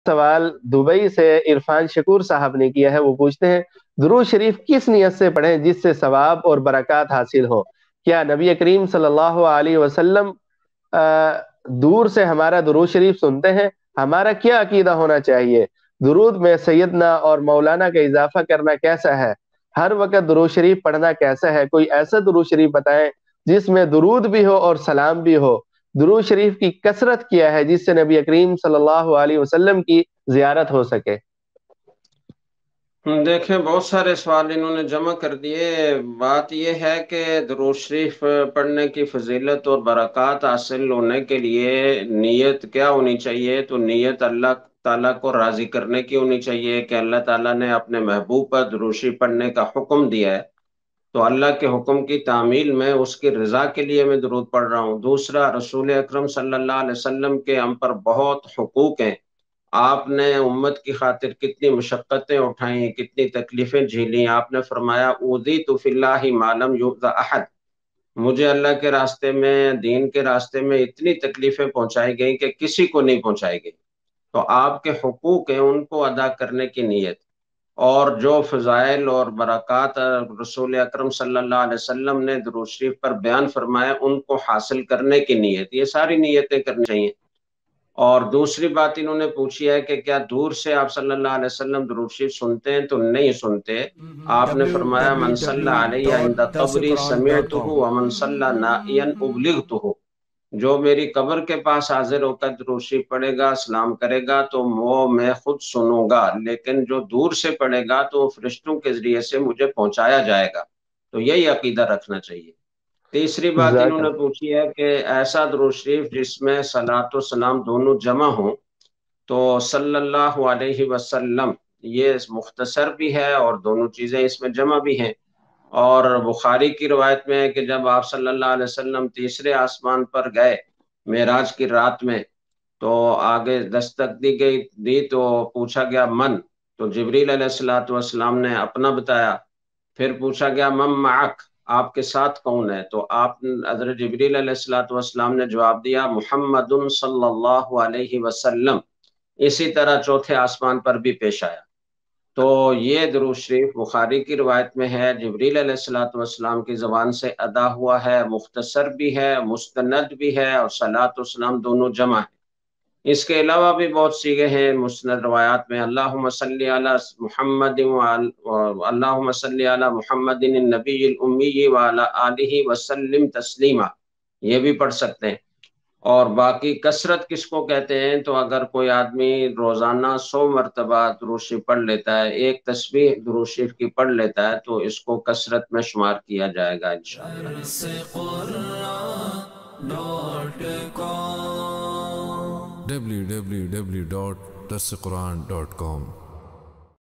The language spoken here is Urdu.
سوال دبئی سے عرفان شکور صاحب نے کیا ہے. وہ پوچھتے ہیں درود شریف کس نیت سے پڑھیں جس سے ثواب اور برکات حاصل ہو؟ کیا نبی کریم صلی اللہ علیہ وسلم دور سے ہمارا درود شریف سنتے ہیں؟ ہمارا کیا عقیدہ ہونا چاہیے؟ درود میں سیدنا اور مولانا کا اضافہ کرنا کیسا ہے؟ ہر وقت درود شریف پڑھنا کیسا ہے؟ کوئی ایسا درود شریف بتائیں جس میں درود بھی ہو اور سلام بھی ہو. درود شریف کی کثرت کیا ہے جس سے نبی کریم صلی اللہ علیہ وسلم کی زیارت ہو سکے؟ دیکھیں بہت سارے سوال انہوں نے جمع کر دیے. بات یہ ہے کہ درود شریف پڑھنے کی فضیلت اور برکات حاصل ہونے کے لیے نیت کیا ہونی چاہیے؟ تو نیت اللہ تعالیٰ کو راضی کرنے کی ہونی چاہیے کہ اللہ تعالیٰ نے اپنے محبوب پر درود شریف پڑھنے کا حکم دیا ہے، تو اللہ کے حکم کی تعمیل میں اس کی رضا کے لیے میں درود پڑھ رہا ہوں. دوسرا، رسول اکرم صلی اللہ علیہ وسلم کے ہم پر بہت حقوق ہیں. آپ نے امت کی خاطر کتنی مشقتیں اٹھائیں، کتنی تکلیفیں جھیلیں. آپ نے فرمایا اوذیت فی اللہ ما لم یؤذ احد، مجھے اللہ کے راستے میں، دین کے راستے میں اتنی تکلیفیں پہنچائی گئیں کہ کسی کو نہیں پہنچائی گئی. تو آپ کے حقوق ہیں، ان کو ادا کرنے کی نیت، اور جو فضائل اور برکات رسول اکرم صلی اللہ علیہ وسلم نے درود شریف پر بیان فرمایا ان کو حاصل کرنے کی نیت، یہ ساری نیتیں کرنی چاہیے. اور دوسری بات انہوں نے پوچھی ہے کہ کیا دور سے آپ صلی اللہ علیہ وسلم درود شریف سنتے ہیں؟ تو نہیں سنتے. آپ نے فرمایا من صلی علیہ عند قبری سمعتہ ومن صلی نائیا ابلغتہ، جو میری قبر کے پاس حاضر ہو کر درود شریف پڑھے گا، سلام کرے گا، تو وہ میں خود سنوں گا، لیکن جو دور سے پڑھے گا تو فرشتوں کے ذریعے سے مجھے پہنچایا جائے گا. تو یہی عقیدہ رکھنا چاہیے. تیسری بات جزاک انہوں نے اللہ. پوچھی ہے کہ ایسا درود شریف جس میں صلاۃ و سلام دونوں جمع ہوں. تو صلی اللہ علیہ وسلم یہ مختصر بھی ہے اور دونوں چیزیں اس میں جمع بھی ہیں. اور بخاری کی روایت میں ہے کہ جب آپ صلی اللہ علیہ وسلم تیسرے آسمان پر گئے معراج کی رات میں، تو آگے دستک دی تو پوچھا گیا من، تو جبریل علیہ الصلوۃ والسلام نے اپنا بتایا. پھر پوچھا گیا من معک، آپ کے ساتھ کون ہے؟ تو آپ حضرت جبریل علیہ الصلوۃ والسلام نے جواب دیا محمد صلی اللہ علیہ وسلم. اسی طرح چوتھے آسمان پر بھی پیش آیا. تو یہ درود شریف بخاری کی روایت میں ہے، جبریل علیہ الصلوۃ والسلام کی زبان سے ادا ہوا ہے، مختصر بھی ہے، مستند بھی ہے، اور صلاۃ و سلام دونوں جمع ہے. اس کے علاوہ بھی بہت سیغے ہیں مسند روایات میں. اللہم صلی علی محمد اللہم صلی علی محمد النبی الامی وعلی آلہ وسلم تسلیما، یہ بھی پڑھ سکتے ہیں. اور باقی کثرت کس کو کہتے ہیں؟ تو اگر کوئی آدمی روزانہ 100 مرتبہ درود شریف پڑھ لیتا ہے، ایک تسبیح درود شریف کی پڑھ لیتا ہے، تو اس کو کثرت میں شمار کیا جائے گا انشاءاللہ. www.darsequran.com